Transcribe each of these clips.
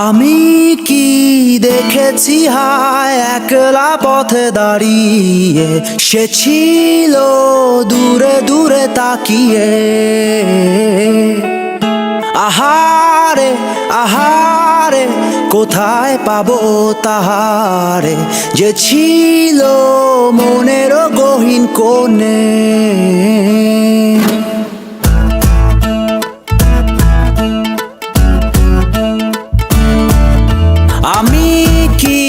আমি কি দেখেছি হায় একলা পথে দাঁড়িয়ে, সে ছিল দূরে দূরে তাকিয়ে। আহারে আহারে কোথায় পাবো তাহারে, যে ছিল মনের গহীন কোণে। আমি কি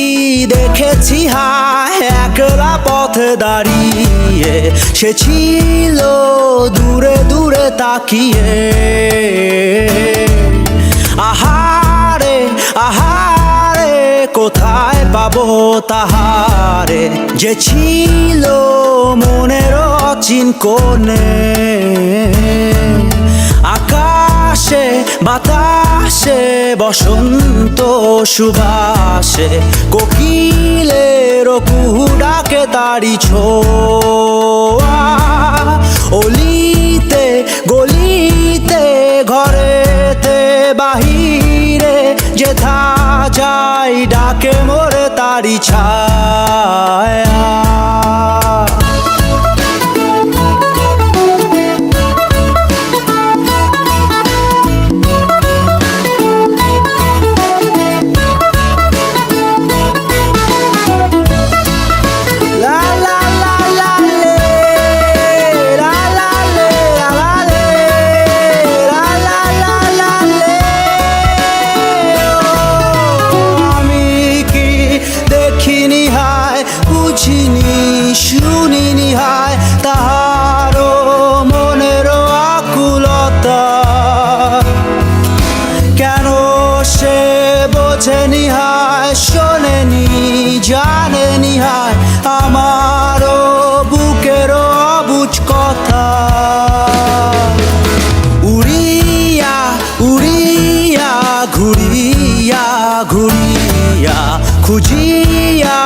দেখেছি হায় একলা পথে দাঁড়িয়ে, সে ছিল দূরে দূরে তাকিয়ে। আহারে আহারে কোথায় পাবো তাহারে, যে ছিল মনের অচিন কোণে। আকাশে বাতাসে বসন্ত সুবাসে, কোকিলের কুহু ডাকে তারি ছোঁয়া। অলিতে গলিতে ঘরেতে বাহিরে, যেথা যাই ডাকে মোরে তারি ছায়া। বুঝিনি শুনিনি হায় তাহারও মনের আকুলতা, কেন সে বোঝেনি হায় শোনেনি জানেনি হায় আমারও বুকের অবুঝ কথা। উড়িয়া উড়িয়া ঘুরিয়া ঘুরিয়া খুঁজিয়া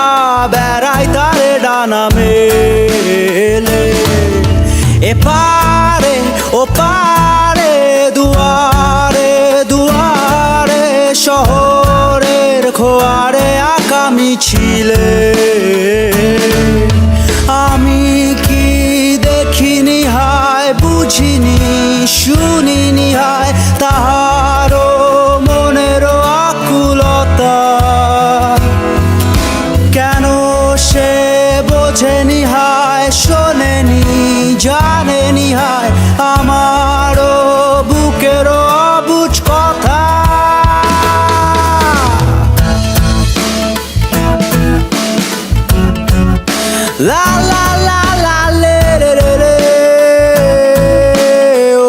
বেড়াই তারে ডানা মেলে। এপারে ওপারে দুয়ারে দুয়ারে, শহরের খোয়ারে আঁকা মিছিলে। আমি কি দেখিনি হায় বুঝিনি শুনিনি হায় তাহারও মনের আকুলতা, কেন সে বোঝেনি হায় শোনেনি জানেনি হায় আমারও বুকের অবুঝ কথা। লা লা লা লা লে রে রে রে, ও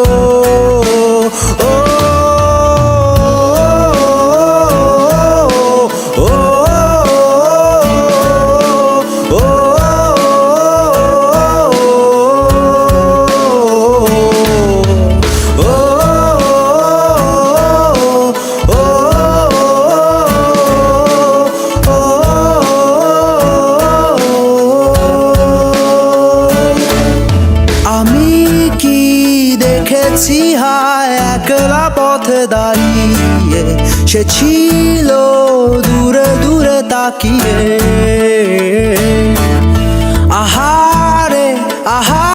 ও ও দেখেছি হায় একলা পথে দাঁড়িয়ে, সে ছিল দূরে দূরে তাকিয়ে। আহারে আহা